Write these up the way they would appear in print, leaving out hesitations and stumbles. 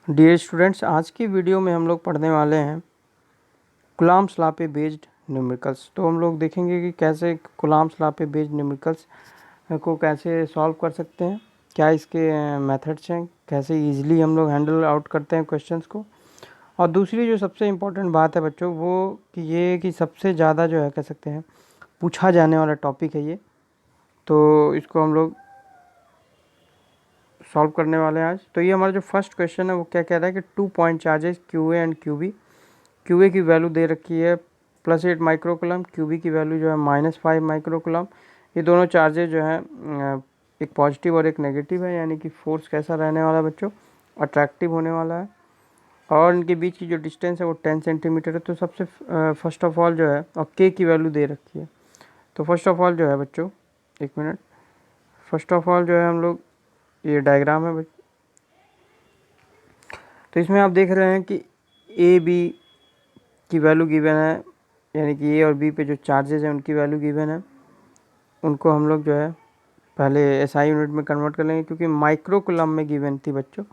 Dear students, आज की video में हम लोग पढ़ने वाले हैं कूलम्ब्स लॉ पे बेस्ड न्यूमेरिकल्स। तो हम लोग देखेंगे कि कैसे कूलम्ब्स लॉ पे बेस्ड न्यूमेरिकल्स को कैसे सॉल्व कर सकते हैं, क्या इसके मेथड्स हैं, कैसे इजीली हम लोग हैंडल आउट करते हैं क्वेश्चंस को। और दूसरी जो सबसे इम्पोर्टेंट बात है बच्चों, वो कि ये कि सबसे ज़्यादा जो है कह सकते हैं पूछा जाने वाला टॉपिक है ये। तो इसको हम लोग सॉल्व करने वाले हैं आज। तो ये हमारा जो फर्स्ट क्वेश्चन है वो क्या कह रहा है कि 2 point charges q A and q B. Q A की वैल्यू दे रखी है +8 माइक्रोकुलम, क्यू बी की वैल्यू जो है -5 माइक्रोकुलम। ये दोनों चार्जेस जो हैं एक पॉजिटिव और एक नेगेटिव है, यानी कि फोर्स कैसा रहने वाला है बच्चों, अट्रैक्टिव होने वाला है। और इनके बीच की जो डिस्टेंस है वो 10 सेंटीमीटर है। तो सबसे फर्स्ट ऑफ ऑल जो है, और के की वैल्यू दे रखी है। तो फर्स्ट ऑफ ऑल जो है बच्चों, एक मिनट, फर्स्ट ऑफ ऑल जो है हम लोग, ये डायग्राम है बच्चों। तो इसमें आप देख रहे हैं कि ए बी की वैल्यू गिवन है, यानी कि ए और बी पे जो चार्जेस हैं उनकी वैल्यू गिवन है। उनको हम लोग जो है पहले एसआई यूनिट में कन्वर्ट कर लेंगे, क्योंकि माइक्रो कुलम में गिवन थी बच्चों।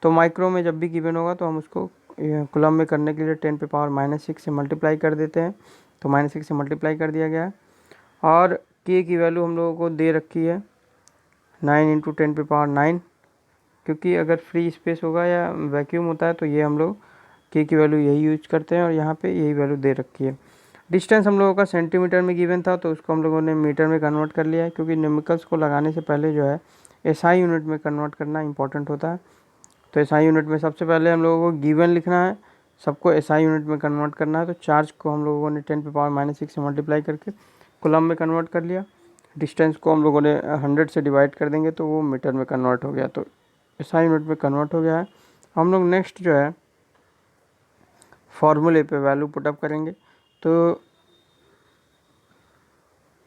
तो माइक्रो में जब भी गिवन होगा तो हम उसको कुलम में करने के लिए 10⁻⁻6 से मल्टीप्लाई कर देते हैं। तो -6 से मल्टीप्लाई कर दिया गया है। और के की वैल्यू हम लोगों को दे रखी है 9 × 10⁻9, क्योंकि अगर फ्री स्पेस होगा या वैक्यूम होता है तो ये हम लोग के की वैल्यू यही यूज करते हैं, और यहाँ पे यही वैल्यू दे रखी है। डिस्टेंस हम लोगों का सेंटीमीटर में गिवन था, तो उसको हम लोगों ने मीटर में कन्वर्ट कर लिया है, क्योंकि न्यूमेरिकल्स को लगाने से पहले जो है एसआई यूनिट में कन्वर्ट करना इंपॉर्टेंट होता है। तो एसआई यूनिट में सबसे पहले हम लोगों को गिवन लिखना है, सबको एसआई यूनिट में कन्वर्ट करना है। तो चार्ज को हम लोगों ने 10⁻⁻6 से मल्टीप्लाई करके कुलम में कन्वर्ट कर लिया। डिस्टेंस को हम लोगों ने 100 से डिवाइड कर देंगे तो वो मीटर में कन्वर्ट हो गया। तो एसआई यूनिट में कन्वर्ट हो गया है। हम लोग नेक्स्ट जो है फॉर्मूले पे वैल्यू पुटअप करेंगे। तो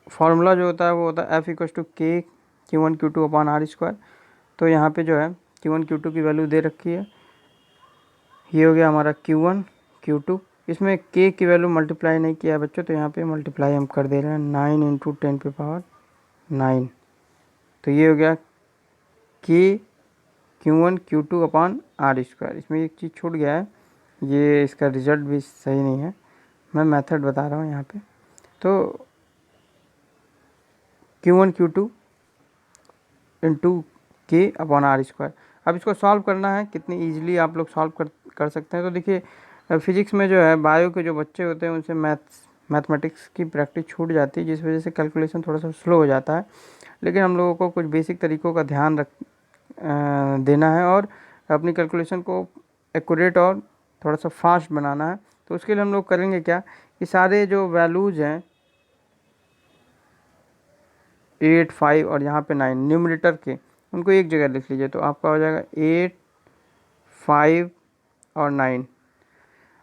फार्मूला जो होता है वो होता है F = K/Q1Q2/R²। तो यहाँ पे जो है Q1 Q2 की वैल्यू दे रखी है। ये हो गया हमारा Q1 Q2। इसमें K की वैल्यू मल्टीप्लाई नहीं किया है बच्चों, तो यहाँ पे मल्टीप्लाई हम कर दे रहे हैं 9 × 10⁻9। तो ये हो गया Q1 Q2/R²। इसमें एक चीज़ छूट गया है, ये इसका रिजल्ट भी सही नहीं है, मैं मेथड बता रहा हूँ यहाँ पे। तो Q1 Q2 × K/R²। अब इसको सॉल्व करना है, कितनी इजीली आप लोग सॉल्व कर सकते हैं। तो देखिए, फिजिक्स में जो है बायो के जो बच्चे होते हैं उनसे मैथमेटिक्स की प्रैक्टिस छूट जाती है, जिस वजह से कैलकुलेशन थोड़ा सा स्लो हो जाता है। लेकिन हम लोगों को कुछ बेसिक तरीक़ों का ध्यान देना है और अपनी कैलकुलेशन को एक्यूरेट और थोड़ा सा फास्ट बनाना है। तो उसके लिए हम लोग करेंगे क्या, कि सारे जो वैल्यूज़ हैं 8, 5 और यहाँ पे 9 न्यूमरेटर के, उनको एक जगह लिख लीजिए। तो आपका हो जाएगा 8, 5 और 9।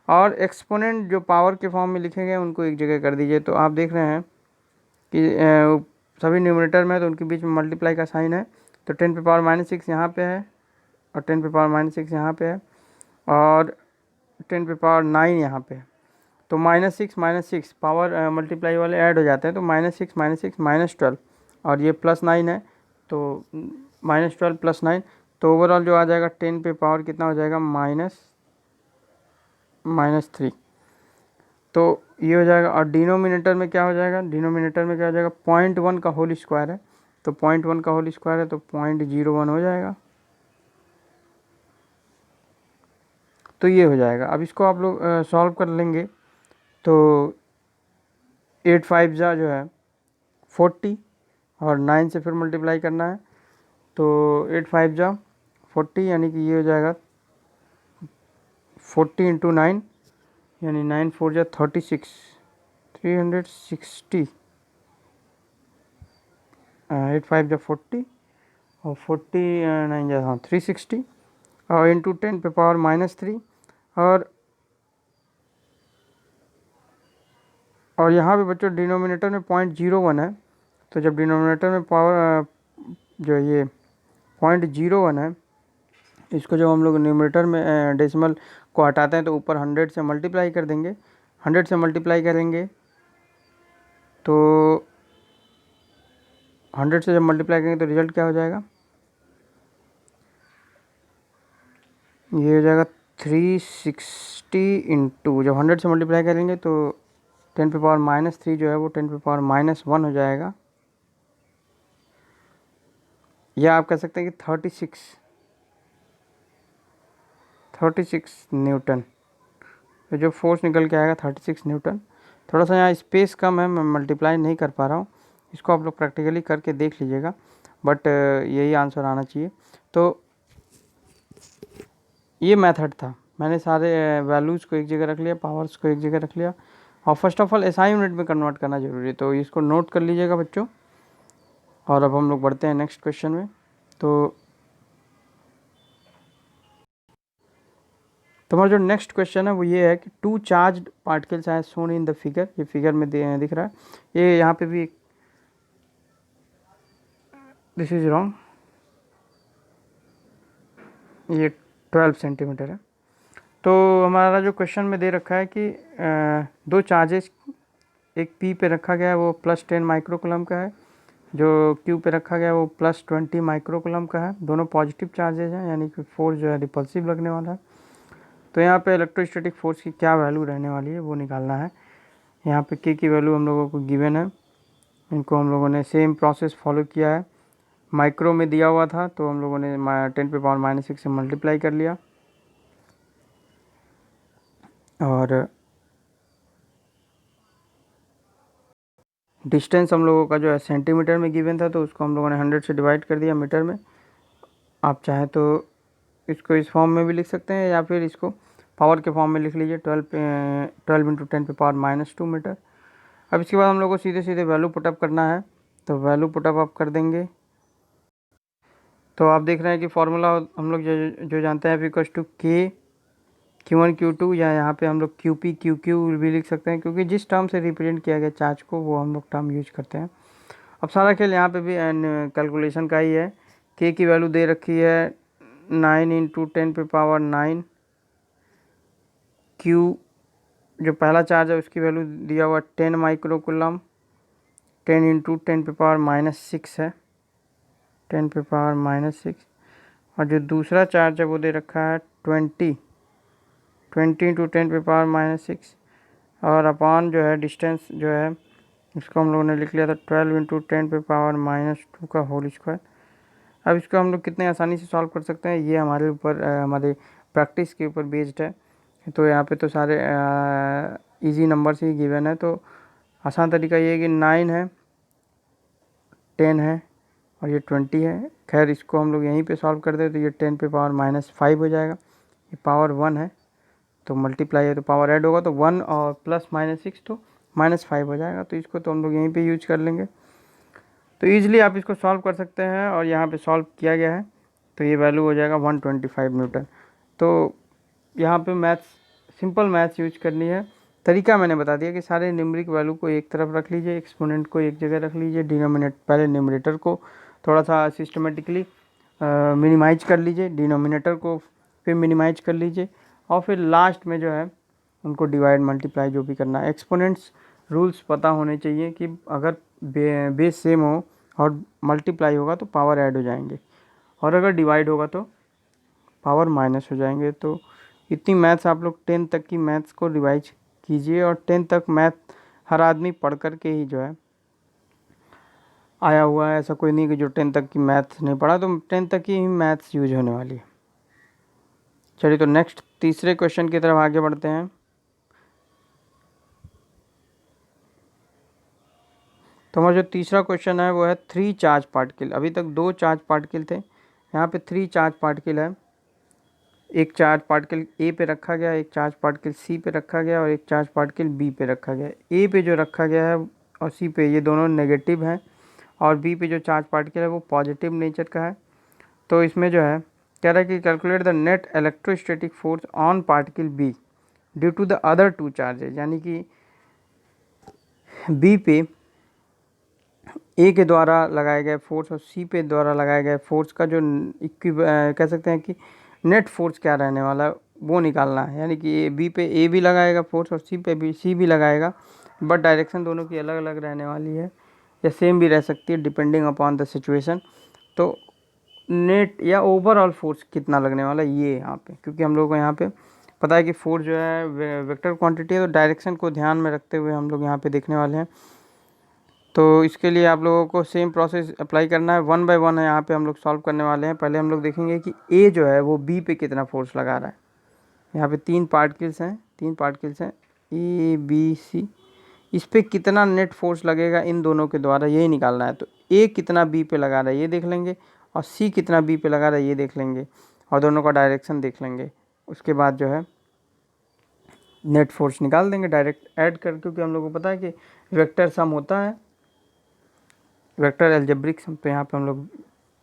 और एक्सपोनेंट जो पावर के फॉर्म में लिखे गए उनको एक जगह कर दीजिए। तो आप देख रहे हैं कि सभी न्यूमरेटर में, तो उनके बीच में मल्टीप्लाई का साइन है। तो 10⁻⁻6 यहाँ पे है, और 10⁻⁻6 यहाँ पे है, और 10⁻9 यहाँ पे है। तो -6 पावर मल्टीप्लाई वाले ऐड हो जाते हैं। तो -6 -6 -12, और ये +9 है, तो -12 +9। तो ओवरऑल जो आ जाएगा 10 पे पावर कितना हो जाएगा, -3। तो ये हो जाएगा। और डिनोमिनेटर में क्या हो जाएगा, डिनोमिनेटर में क्या हो जाएगा, 0.1 का होल स्क्वायर है। तो 0.1 का होल स्क्वायर है तो 0.01 हो जाएगा। तो ये हो जाएगा। अब इसको आप लोग सॉल्व कर लेंगे। तो 8 5 जा जो है 40, और 9 से फिर मल्टीप्लाई करना है। तो 8 5 जा 40, यानी कि ये हो जाएगा 40 × 9, यानी 9 4 जा 36, 360। 8 5 जा 40, और 49 जा 360, और इंटू 10 पे पावर -3। और यहाँ पे बच्चों डिनोमिनेटर में 0.01 है। तो जब डिनोमिनेटर में पावर जो ये 0.01 है, इसको जब हम लोग न्यूमरेटर में डेसिमल को हटाते हैं तो ऊपर 100 से मल्टीप्लाई कर देंगे। 100 से मल्टीप्लाई करेंगे तो 100 से जब मल्टीप्लाई करेंगे तो रिजल्ट क्या हो जाएगा, ये हो जाएगा 360 इंटू, जब 100 से मल्टीप्लाई करेंगे तो 10⁻³ जो है वो 10⁻⁻1 हो जाएगा, या आप कह सकते हैं कि 36 न्यूटन। तो जो फोर्स निकल के आएगा 36 न्यूटन। थोड़ा सा यहाँ स्पेस कम है, मैं मल्टीप्लाई नहीं कर पा रहा हूँ, इसको आप लोग प्रैक्टिकली करके देख लीजिएगा, बट यही आंसर आना चाहिए। तो ये मेथड था, मैंने सारे वैल्यूज़ को एक जगह रख लिया, पावर्स को एक जगह रख लिया, और first of all SI unit में कन्वर्ट करना जरूरी है, तो इसको नोट कर लीजिएगा बच्चों। और अब हम लोग बढ़ते हैं नेक्स्ट क्वेश्चन में। तो हमारा जो नेक्स्ट क्वेश्चन है वो ये है कि 2 charged particles are shown in the figure, ये फिगर में दिख रहा है, ये यहाँ पे भी दिस इज रॉन्ग, ये 12 सेंटीमीटर है। तो हमारा जो क्वेश्चन में दे रखा है कि 2 चार्जेस, एक पी पे रखा गया है वो +10 माइक्रोकुलम का है, जो क्यू पे रखा गया है वो +20 माइक्रोकुलम का है, दोनों पॉजिटिव चार्जेस हैं, यानी कि फोर्स जो है रिपल्सिव लगने वाला है। तो यहाँ पे इलेक्ट्रोस्टैटिक फोर्स की क्या वैल्यू रहने वाली है वो निकालना है। यहाँ पे के की वैल्यू हम लोगों को गिवन है, इनको हम लोगों ने सेम प्रोसेस फॉलो किया है, माइक्रो में दिया हुआ था तो हम लोगों ने 10⁻⁻6 से मल्टीप्लाई कर लिया, और डिस्टेंस हम लोगों का जो है सेंटीमीटर में गिवन था तो उसको हम लोगों ने 100 से डिवाइड कर दिया मीटर में। आप चाहें तो इसको इस फॉर्म में भी लिख सकते हैं, या फिर इसको पावर के फॉर्म में लिख लीजिए, 12 इंटू 10⁻⁻2 मीटर। अब इसके बाद हम लोग को सीधे सीधे वैल्यू पुटअप करना है, तो वैल्यू पुटअप आप कर देंगे। तो आप देख रहे हैं कि फॉर्मूला हम लोग जो जानते हैं इक्वल्स टू के Q1 Q2, या यहाँ पे हम लोग QP QQ भी लिख सकते हैं, क्योंकि जिस टर्म से रिप्रेजेंट किया गया चार्ज को वो हम लोग टर्म यूज करते हैं। अब सारा खेल यहाँ पे भी कैलकुलेशन का ही है। K की वैल्यू दे रखी है 9 इंटू 10⁻9, Q जो पहला चार्ज है उसकी वैल्यू दिया हुआ 10 माइक्रोकुलम, 10 इंटू 10⁻⁻6 है, 10⁻⁻6, और जो दूसरा चार्ज है वो दे रखा है 20 इंटू 10⁻⁻6, और अपान जो है डिस्टेंस जो है इसको हम लोगों ने लिख लिया था 12 इंटू 10⁻⁻2 का होल स्क्वायर। अब इसको हम लोग कितने आसानी से सॉल्व कर सकते हैं, ये हमारे ऊपर हमारे प्रैक्टिस के ऊपर बेस्ड है। तो यहाँ पे तो सारे इजी नंबर्स ही गिवन है, तो आसान तरीका ये है कि 9 है, 10 है और ये 20 है। खैर इसको हम लोग यहीं पे सॉल्व कर दे तो ये 10⁻⁻5 हो जाएगा, ये पावर 1 है तो मल्टीप्लाई है तो पावर ऐड होगा तो 1 और +-6 तो -5 हो जाएगा, तो इसको तो हम लोग यहीं पे यूज कर लेंगे। तो ईजिली आप इसको सॉल्व कर सकते हैं, और यहाँ पे सॉल्व किया गया है तो ये वैल्यू हो जाएगा 125 न्यूटन। तो यहाँ पे मैथ्स, सिंपल मैथ्स यूज करनी है। तरीका मैंने बता दिया कि सारे न्यूमरिक वैल्यू को एक तरफ रख लीजिए, एक्सपोनेंट को एक जगह रख लीजिए, पहले न्यूमरेटर को थोड़ा सा सिस्टमेटिकली मिनिमाइज कर लीजिए, डिनोमिनेटर को फिर मिनिमाइज कर लीजिए, और फिर लास्ट में जो है उनको डिवाइड मल्टीप्लाई जो भी करना है। एक्सपोनेंट्स रूल्स पता होने चाहिए कि अगर बेस सेम हो और मल्टीप्लाई होगा तो पावर ऐड हो जाएंगे, और अगर डिवाइड होगा तो पावर माइनस हो जाएंगे। तो इतनी मैथ्स आप लोग 10 तक की मैथ्स को रिवाइज कीजिए, और 10 तक मैथ हर आदमी पढ़ कर के ही जो है आया हुआ है, ऐसा कोई नहीं कि जो 10 तक की मैथ्स नहीं पढ़ा, तो 10 तक की ही मैथ्स यूज होने वाली है। चलिए तो नेक्स्ट तीसरे क्वेश्चन की तरफ आगे बढ़ते हैं। तो हमारा जो तीसरा क्वेश्चन है वो है 3 चार्ज पार्टिकल। अभी तक 2 चार्ज पार्टिकल थे, यहाँ पे 3 चार्ज पार्टिकल है। एक चार्ज पार्टिकल ए पे रखा गया, एक चार्ज पार्टिकल सी पे रखा गया, और एक चार्ज पार्टिकल बी पे रखा गया। ए पे जो रखा गया है और सी पे, ये दोनों नेगेटिव हैं, और बी पे जो चार्ज पार्टिकल है वो पॉजिटिव नेचर का है। तो इसमें जो है कह रहा है कि calculate the net electrostatic force on particle B due to the other 2 charges, यानी कि बी पे ए के द्वारा लगाए गए फोर्स और सी पे द्वारा लगाए गए फोर्स का जो कह सकते हैं कि नेट फोर्स क्या रहने वाला है वो निकालना है। यानी कि बी पे ए भी लगाएगा फोर्स और सी पे भी सी भी लगाएगा, बट डायरेक्शन दोनों की अलग अलग रहने वाली है, या सेम भी रह सकती है डिपेंडिंग अपॉन द सिचुएशन। तो नेट या ओवरऑल फोर्स कितना लगने वाला है ये यहाँ पे, क्योंकि हम लोग को यहाँ पे पता है कि फोर्स जो है वेक्टर क्वांटिटी है, तो डायरेक्शन को ध्यान में रखते हुए हम लोग यहाँ पे देखने वाले हैं। तो इसके लिए आप लोगों को सेम प्रोसेस अप्लाई करना है, 1 बाय 1 है यहाँ पे हम लोग सॉल्व करने वाले हैं। पहले हम लोग देखेंगे कि ए जो है वो बी पे कितना फोर्स लगा रहा है। यहाँ पे 3 पार्टिकल्स हैं ए बी सी, इस पे कितना नेट फोर्स लगेगा इन दोनों के द्वारा यही निकालना है। तो ए कितना बी पे लगा रहा है ये देख लेंगे, और सी कितना बी पे लगा रहा है ये देख लेंगे, और दोनों का डायरेक्शन देख लेंगे। उसके बाद जो है नेट फोर्स निकाल देंगे डायरेक्ट ऐड कर, क्योंकि हम लोग को पता है कि वेक्टर सम होता है, वेक्टर अलजेब्रिक सम, तो यहाँ पे हम लोग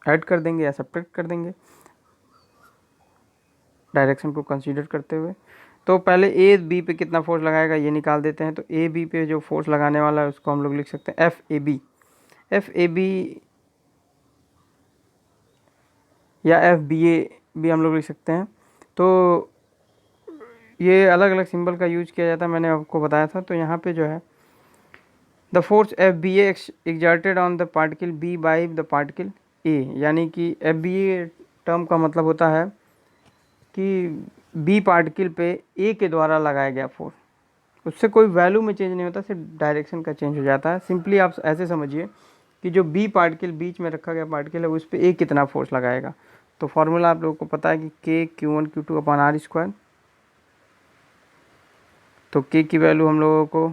ऐड कर देंगे या सब्ट्रैक्ट कर देंगे डायरेक्शन को कंसीडर करते हुए। तो पहले ए बी पे कितना फोर्स लगाएगा ये निकाल देते हैं। तो ए बी पे जो फोर्स लगाने वाला है उसको हम लोग लिख सकते हैं एफ ए बी या एफ बी ए भी हम लोग लिख सकते हैं। तो ये अलग अलग सिंबल का यूज किया जाता है, मैंने आपको बताया था। तो यहाँ पे जो है the force F B A exerted on the particle B by the particle A, यानी कि एफ बी ए टर्म का मतलब होता है कि बी पार्टिकल पे ए के द्वारा लगाया गया फोर्स, उससे कोई वैल्यू में चेंज नहीं होता, सिर्फ डायरेक्शन का चेंज हो जाता है। सिंपली आप ऐसे समझिए कि जो बी पार्टिकल बीच में रखा गया पार्टिकल है उस पर ए कितना फोर्स लगाएगा। तो फॉर्मूला आप लोगों को पता है कि के Q1 Q2 upon are square. तो के की वैल्यू हम लोगों को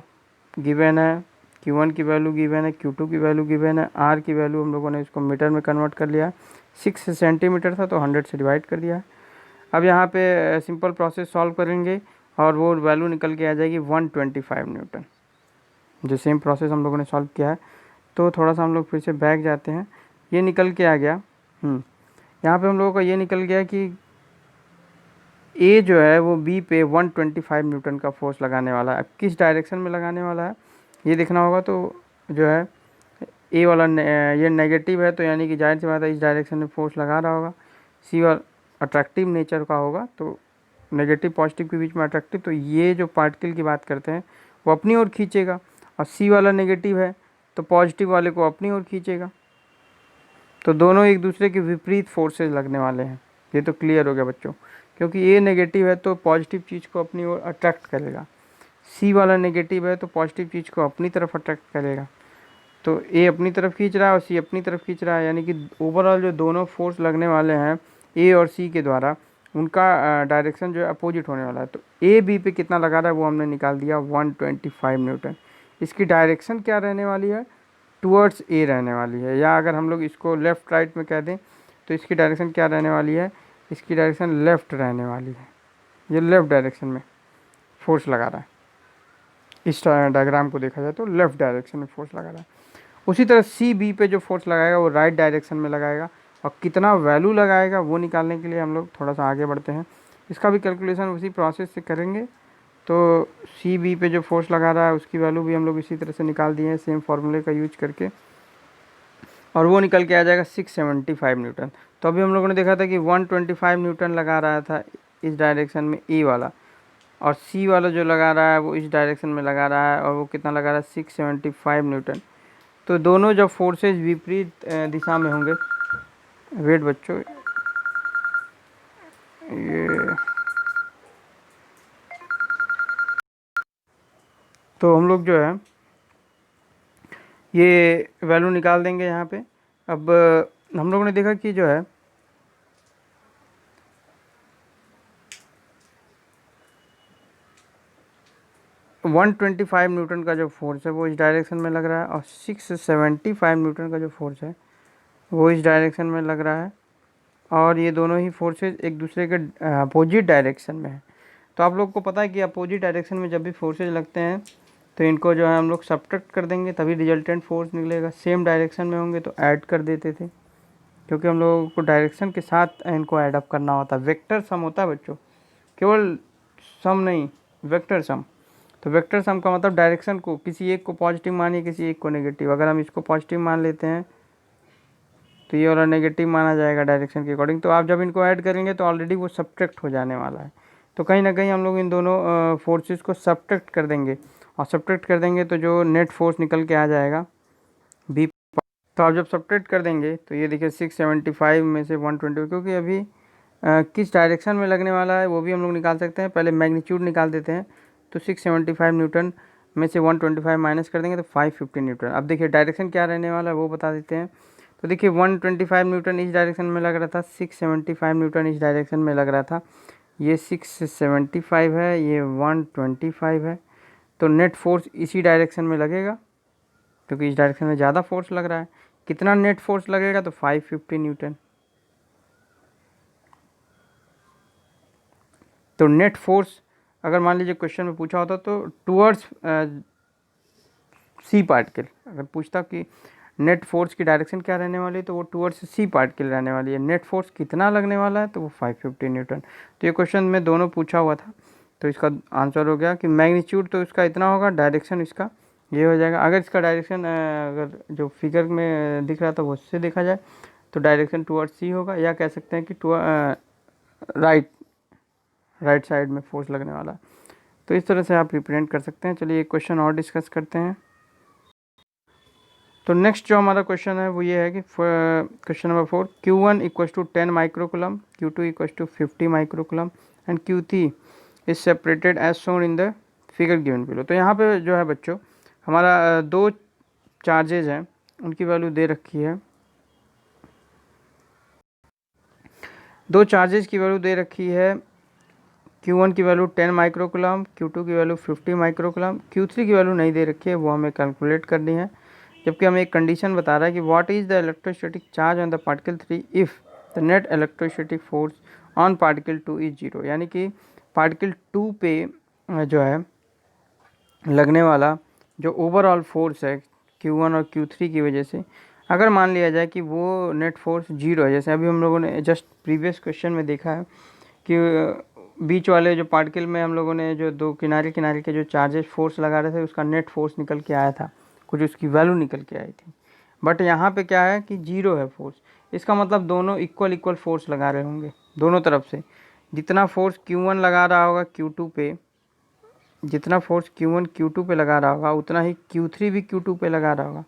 गिवन है, Q1 की वैल्यू गिवन है, Q2 की वैल्यू गिवन है, आर की वैल्यू हम लोगों ने इसको मीटर में कन्वर्ट कर लिया। 6 सेंटीमीटर था तो 100 से डिवाइड कर दिया। अब यहाँ पे सिंपल प्रोसेस सॉल्व करेंगे और वो वैल्यू निकल के आ जाएगी 125 न्यूटन, जो सेम प्रोसेस हम लोगों ने सॉल्व किया है। तो थोड़ा सा हम लोग फिर से बैक जाते हैं, ये निकल के आ गया। यहाँ पे हम लोगों का ये निकल गया कि ए जो है वो बी पे 125 न्यूटन का फोर्स लगाने वाला है। अब किस डायरेक्शन में लगाने वाला है ये देखना होगा। तो जो है ए वाला ये नेगेटिव है, तो यानी कि जाहिर सी बात है इस डायरेक्शन में फोर्स लगा रहा होगा। सी वाला अट्रैक्टिव नेचर का होगा, तो नेगेटिव पॉजिटिव के बीच में अट्रैक्टिव, तो ये जो पार्टिकल की बात करते हैं वो अपनी ओर खींचेगा, और सी वाला नेगेटिव है तो पॉजिटिव वाले को अपनी ओर खींचेगा। तो दोनों एक दूसरे के विपरीत फोर्सेस लगने वाले हैं। ये तो क्लियर हो गया बच्चों, क्योंकि ये नेगेटिव है तो पॉजिटिव चीज़ को अपनी ओर अट्रैक्ट करेगा, सी वाला नेगेटिव है तो पॉजिटिव चीज़ को अपनी तरफ अट्रैक्ट करेगा। तो ए अपनी तरफ खींच रहा है और सी अपनी तरफ खींच रहा है, यानी कि ओवरऑल जो दोनों फोर्स लगने वाले हैं ए और सी के द्वारा, उनका डायरेक्शन जो है अपोजिट होने वाला है। तो ए बी पे कितना लगा रहा है वो हमने निकाल दिया 125 न्यूटन। इसकी डायरेक्शन क्या रहने वाली है, टुवर्ड्स ए रहने वाली है, या अगर हम लोग इसको लेफ़्ट राइट में कह दें तो इसकी डायरेक्शन क्या रहने वाली है, इसकी डायरेक्शन लेफ़्ट रहने वाली है। ये लेफ़्ट डायरेक्शन में फोर्स लगा रहा है, इस डायग्राम को देखा जाए तो लेफ़्ट डायरेक्शन में फोर्स लगा रहा है। उसी तरह सी बी पे जो फोर्स लगाएगा वो राइट डायरेक्शन में लगाएगा, और कितना वैल्यू लगाएगा वो निकालने के लिए हम लोग थोड़ा सा आगे बढ़ते हैं। इसका भी कैलकुलेशन उसी प्रोसेस से करेंगे। तो सी बी पे जो फोर्स लगा रहा है उसकी वैल्यू भी हम लोग इसी तरह से निकाल दिए हैं सेम फार्मूले का यूज करके, और वो निकल के आ जाएगा 675 न्यूटन। तो अभी हम लोगों ने देखा था कि 125 न्यूटन लगा रहा था इस डायरेक्शन में ए वाला, और सी वाला जो लगा रहा है वो इस डायरेक्शन में लगा रहा है, और वो कितना लगा रहा है 675 न्यूटन। तो दोनों जब फोर्सेस विपरीत दिशा में होंगे, वेट बच्चों ये, तो हम लोग जो है ये वैल्यू निकाल देंगे यहाँ पे। अब हम लोगों ने देखा कि जो है 125 न्यूटन का जो फोर्स है वो इस डायरेक्शन में लग रहा है, और 675 न्यूटन का जो फोर्स है वो इस डायरेक्शन में लग रहा है, और ये दोनों ही फोर्सेस एक दूसरे के अपोजिट डायरेक्शन में है। तो आप लोग को पता है कि अपोजिट डायरेक्शन में जब भी फोर्सेज लगते हैं तो इनको जो है हम लोग सब्ट्रैक्ट कर देंगे, तभी रिजल्टेंट फोर्स निकलेगा। सेम डायरेक्शन में होंगे तो ऐड कर देते थे, क्योंकि हम लोगों को डायरेक्शन के साथ इनको ऐड अप करना होता है। वेक्टर सम होता है बच्चों, केवल सम नहीं, वेक्टर सम। तो वेक्टर सम का मतलब डायरेक्शन को किसी एक को पॉजिटिव मानिए, किसी एक को नेगेटिव। अगर हम इसको पॉजिटिव मान लेते हैं तो ये वाला नेगेटिव माना जाएगा डायरेक्शन के अकॉर्डिंग। तो आप जब इनको ऐड करेंगे तो ऑलरेडी वो सब्ट्रैक्ट हो जाने वाला है। तो कहीं ना कहीं हम लोग इन दोनों फोर्सेस को सब्ट्रैक्ट कर देंगे, और सब्ट्रैक्ट कर देंगे तो जो नेट फोर्स निकल के आ जाएगा बी तो आप जब सब्ट्रैक्ट कर देंगे तो ये देखिए 675 में से 120, क्योंकि अभी किस डायरेक्शन में लगने वाला है वो भी हम लोग निकाल सकते हैं। पहले मैग्नीट्यूड निकाल देते हैं, तो 675 न्यूटन में से 125 माइनस कर देंगे तो 550 न्यूटन। अब देखिए डायरेक्शन क्या रहने वाला है वो बता देते हैं। तो देखिए 125 न्यूटन इस डायरेक्शन में लग रहा था, 675 न्यूटन इस डायरेक्शन में लग रहा था। ये 675 है, ये 125 है, तो नेट फोर्स इसी डायरेक्शन में लगेगा क्योंकि इस डायरेक्शन में ज़्यादा फोर्स लग रहा है। कितना नेट फोर्स लगेगा? तो 550 न्यूटन। तो नेट फोर्स अगर मान लीजिए क्वेश्चन में पूछा होता तो टूवर्ड्स सी पार्टिकल, अगर पूछता कि नेट फोर्स की डायरेक्शन क्या रहने वाली है तो वो टूवर्ड्स सी पार्टिकल रहने वाली है। नेट फोर्स कितना लगने वाला है तो वो 550 न्यूटन। तो ये क्वेश्चन में दोनों पूछा हुआ था, तो इसका आंसर हो गया कि मैग्नीट्यूड तो इसका इतना होगा, डायरेक्शन इसका ये हो जाएगा। अगर इसका डायरेक्शन अगर जो फिगर में दिख रहा था वो उससे देखा जाए तो डायरेक्शन टूवर्ड्स सी होगा, या कह सकते हैं कि राइट साइड में फोर्स लगने वाला। तो इस तरह से आप रिप्रेजेंट कर सकते हैं। चलिए एक क्वेश्चन और डिस्कस करते हैं। तो नेक्स्ट जो हमारा क्वेश्चन है वो ये है कि question number 4, Q1 equals to 10 microcoulomb, Q2 equals to 50 microcoulomb and Q3 is separated as shown in the figure given below. तो यहाँ पे जो है बच्चों हमारा दो चार्जेज हैं, उनकी वैल्यू दे रखी है। दो चार्जेज की वैल्यू दे रखी है, Q1 की वैल्यू 10 माइक्रोकुलम, Q2 की वैल्यू 50 माइक्रोकुलम, Q3 की वैल्यू नहीं दे रखी है, वो हमें कैलकुलेट करनी है। जबकि हमें एक कंडीशन बता रहा है कि what is the electrostatic charge on the particle 3 if the net electrostatic force on particle 2 is 0। यानी कि पार्टिकल 2 पे जो है लगने वाला जो ओवरऑल फोर्स है Q1 और Q3 की वजह से, अगर मान लिया जाए कि वो नेट फोर्स 0 है, जैसे अभी हम लोगों ने जस्ट प्रीवियस क्वेश्चन में देखा है कि बीच वाले जो पार्टिकल में हम लोगों ने जो दो किनारे किनारे के जो चार्जेस फोर्स लगा रहे थे उसका नेट फोर्स निकल के आया था, कुछ उसकी वैल्यू निकल के आई थी। बट यहाँ पे क्या है कि 0 है फोर्स, इसका मतलब दोनों इक्वल फोर्स लगा रहे होंगे दोनों तरफ से। जितना फोर्स Q1 लगा रहा होगा Q2 पे, जितना फोर्स Q1 Q2 पे लगा रहा होगा उतना ही Q3 भी Q2 पे लगा रहा होगा,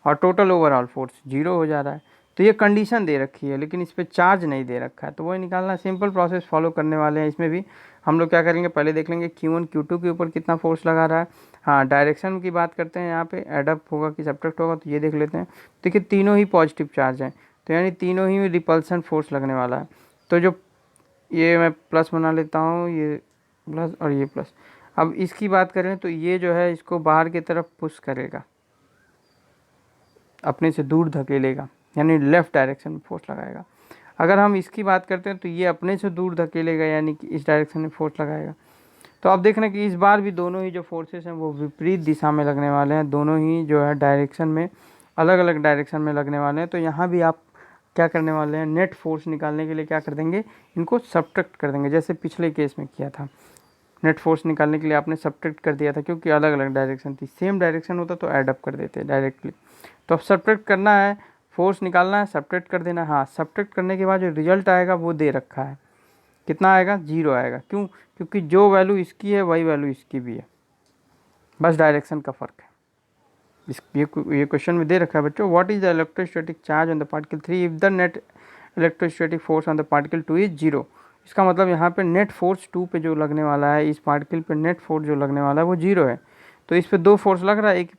और टोटल ओवरऑल फोर्स 0 हो जा रहा है। तो ये कंडीशन दे रखी है लेकिन इस पर चार्ज नहीं दे रखा है, तो वही निकालना। सिंपल प्रोसेस फॉलो करने वाले हैं इसमें भी। हम लोग क्या करेंगे, पहले देख लेंगे Q1 Q2 के ऊपर कितना फोर्स लगा रहा है। हाँ, डायरेक्शन की बात करते हैं, यहाँ पे एडअप होगा कि सब्ट्रैक्ट होगा, तो ये देख लेते हैं। देखिए तीनों ही पॉजिटिव चार्ज हैं, तो यानी तीनों ही रिपल्सन फोर्स लगने वाला है। तो जो ये मैं प्लस बना लेता हूँ, ये प्लस और ये प्लस। अब इसकी बात करें तो ये जो है इसको बाहर की तरफ पुश करेगा, अपने से दूर धकेलेगा, यानी लेफ़्ट डायरेक्शन में फोर्स लगाएगा। अगर हम इसकी बात करते हैं तो ये अपने से दूर धकेलेगा, यानी कि इस डायरेक्शन में फोर्स लगाएगा। तो आप देख रहे हैं कि इस बार भी दोनों ही जो फोर्सेस हैं वो विपरीत दिशा में लगने वाले हैं, दोनों ही जो है डायरेक्शन में अलग अलग डायरेक्शन में लगने वाले हैं। तो यहाँ भी आप क्या करने वाले हैं, नेट फोर्स निकालने के लिए क्या कर देंगे, इनको सब्ट्रैक्ट कर देंगे, जैसे पिछले केस में किया था। नेट फोर्स निकालने के लिए आपने सब्ट्रैक्ट कर दिया था क्योंकि अलग अलग डायरेक्शन थी, सेम डायरेक्शन होता तो ऐड अप कर देते डायरेक्टली। तो अब सब्ट्रैक्ट करना है, फोर्स निकालना है, सब्ट्रैक्ट कर देना है। हाँ, सब्ट्रैक्ट करने के बाद जो रिजल्ट आएगा वो दे रखा है, कितना आएगा, 0 आएगा। क्यों? क्योंकि जो वैल्यू इसकी है वही वैल्यू इसकी भी है, बस डायरेक्शन का फ़र्क है। ये क्वेश्चन में दे रखा है बच्चों, what is the electrostatic charge on the particle 3 if the net electrostatic force on the particle 2 is 0। इसका मतलब यहाँ पे नेट फोर्स 2 पे जो लगने वाला है, इस पार्टिकल पे नेट फोर्स जो लगने वाला है वो 0 है। तो इस पे दो फोर्स लग रहा है, एक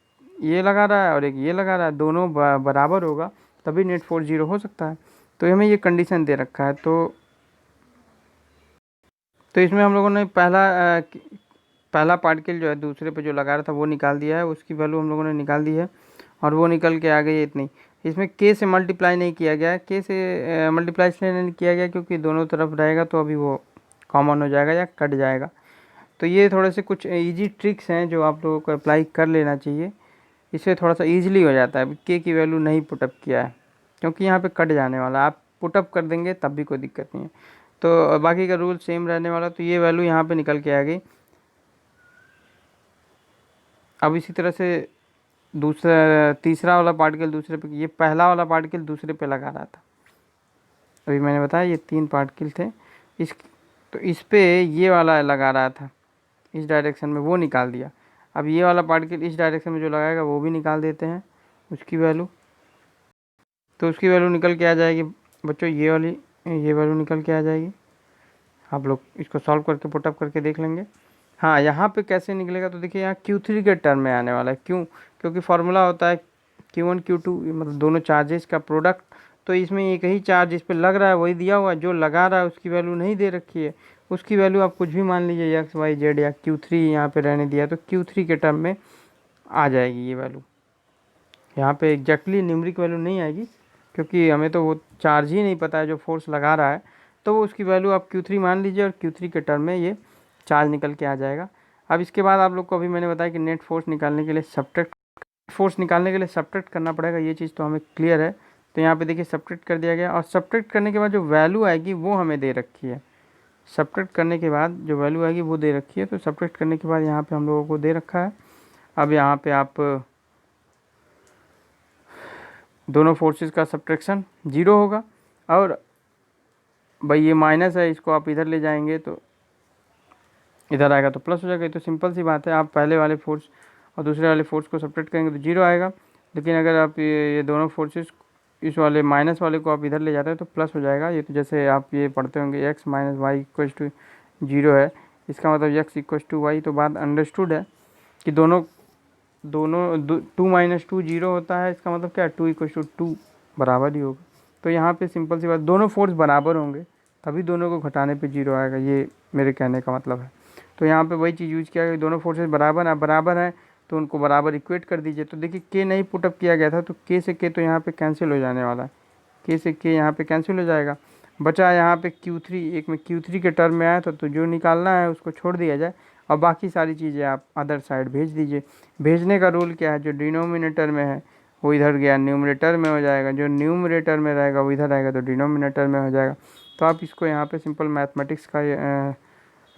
ये लगा रहा है और एक ये लगा रहा है, दोनों बराबर होगा तभी नेट फोर्स 0 हो सकता है। तो हमें ये कंडीशन दे रखा है। तो इसमें हम लोगों ने पहला पार्टिकल जो है दूसरे पे जो लगा रहा था वो निकाल दिया है, उसकी वैल्यू हम लोगों ने निकाल दी है और वो निकल के आ गई है इतनी। इसमें के से मल्टीप्लाई नहीं किया गया है, के से मल्टीप्लाई इसलिए नहीं किया गया क्योंकि दोनों तरफ रहेगा तो अभी वो कॉमन हो जाएगा या कट जाएगा। तो ये थोड़े से कुछ इजी ट्रिक्स हैं जो आप लोगों को अप्लाई कर लेना चाहिए, इससे थोड़ा सा ईजिली हो जाता है। के की वैल्यू नहीं पुटअप किया है क्योंकि यहाँ पे कट जाने वाला है, आप पुटअप कर देंगे तब भी कोई दिक्कत नहीं है। तो बाकी का रूल सेम रहने वाला, तो ये वैल्यू यहाँ पे निकल के आ गई। अब इसी तरह से दूसरा तीसरा वाला पार्टिकल दूसरे पे, ये पहला वाला पार्टिकल दूसरे पे लगा रहा था, अभी मैंने बताया ये 3 पार्टिकल थे, इस तो इस पे ये वाला लगा रहा था इस डायरेक्शन में, वो निकाल दिया। अब ये वाला पार्टिकल इस डायरेक्शन में जो लगाएगा वो भी निकाल देते हैं उसकी वैल्यू। तो उसकी वैल्यू निकल के आ जाएगी बच्चों, ये वाली, ये वैल्यू निकल के आ जाएगी। आप लोग इसको सॉल्व करके पुटअप करके देख लेंगे। हाँ, यहाँ पे कैसे निकलेगा तो देखिए यहाँ Q3 के टर्म में आने वाला है। क्यों? क्योंकि फार्मूला होता है Q1 Q2, मतलब दोनों चार्जेस का प्रोडक्ट। तो इसमें एक ही चार्ज इस पे लग रहा है वही दिया हुआ है, जो लगा रहा है उसकी वैल्यू नहीं दे रखी है। उसकी वैल्यू आप कुछ भी मान लीजिए एक्स वाई जेड, या Q3 यहाँ पे रहने दिया तो Q3 के टर्म में आ जाएगी ये वैल्यू। यहाँ पे एग्जैक्टली न्यूमेरिक वैल्यू नहीं आएगी क्योंकि हमें तो वो चार्ज ही नहीं पता है जो फोर्स लगा रहा है, तो उसकी वैल्यू आप Q3 मान लीजिए और Q3 के टर्म में ये चार्ज निकल के आ जाएगा। अब इसके बाद आप लोग को अभी मैंने बताया कि नेट फोर्स निकालने के लिए सब्ट्रैक्ट करना पड़ेगा, ये चीज़ तो हमें क्लियर है। तो यहाँ पे देखिए सब्ट्रैक्ट कर दिया गया, और सब्ट्रैक्ट करने के बाद जो वैल्यू आएगी वो हमें दे रखी है। सब्ट्रैक्ट करने के बाद जो वैल्यू आएगी वो दे रखी है, तो सब्ट्रैक्ट करने के बाद यहाँ पे हम लोगों को दे रखा है। अब यहाँ पे आप दोनों फोर्सेस का सब्ट्रैक्शन 0 होगा, और भाई ये माइनस है, इसको आप इधर ले जाएंगे तो इधर आएगा तो प्लस हो जाएगा। तो सिंपल सी बात है, आप पहले वाले फोर्स और दूसरे वाले फोर्स को सब्ट्रैक्ट करेंगे तो 0 आएगा। लेकिन अगर आप ये दोनों फोर्सेस, इस वाले माइनस वाले को आप इधर ले जाते हैं तो प्लस हो जाएगा। ये तो जैसे आप ये पढ़ते होंगे x minus Y equal to 0 है, इसका मतलब x इक्वल टू वाई। तो बात अंडरस्टूड है कि दोनों 2 माइनस 2 0 होता है, इसका मतलब क्या है 2 इक्वल टू 2 बराबर ही होगा। तो यहाँ पे सिंपल सी बात, दोनों फोर्स बराबर होंगे तभी दोनों को घटाने पे 0 आएगा, ये मेरे कहने का मतलब है। तो यहाँ पे वही चीज़ यूज किया गया, दोनों फोर्सेस बराबर हैं तो उनको बराबर इक्वेट कर दीजिए। तो देखिए के नहीं पुटअप किया गया था, तो के से के तो यहाँ पे कैंसिल हो जाने वाला है, के से के यहाँ पे कैंसिल हो जाएगा। बचा यहाँ पे Q3, एक में Q3 के टर्म में आया था, तो जो निकालना है उसको छोड़ दिया जाए और बाकी सारी चीज़ें आप अदर साइड भेज दीजिए। भेजने का रूल क्या है, जो डिनोमिनेटर में है वो इधर गया न्यूमरेटर में हो जाएगा, जो न्यूमरेटर में रहेगा वो इधर आएगा तो डिनोमिनेटर में हो जाएगा। तो आप इसको यहाँ पे सिंपल मैथमेटिक्स का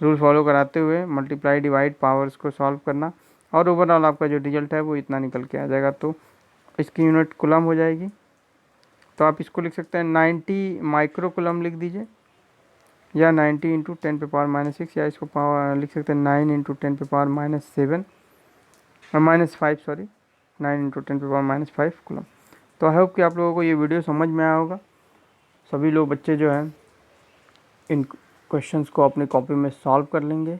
रूल फॉलो कराते हुए मल्टीप्लाई डिवाइड पावर्स को सॉल्व करना, और ओवरऑल आपका जो रिजल्ट है वो इतना निकल के आ जाएगा। तो इसकी यूनिट कूलम हो जाएगी। तो आप इसको लिख सकते हैं 90 माइक्रो कूलम लिख दीजिए, या 90 इंटू 10 पे पावर माइनस 6, या इसको पावर लिख सकते हैं 9 इंटू 10 पे पावर माइनस 7 और माइनस 5, सॉरी 9 इंटू 10 पे पावर माइनस 5 कूलम। तो आई होप कि आप लोगों को ये वीडियो समझ में आया होगा। सभी लोग बच्चे जो हैं इन क्वेश्चंस को अपनी कॉपी में सॉल्व कर लेंगे।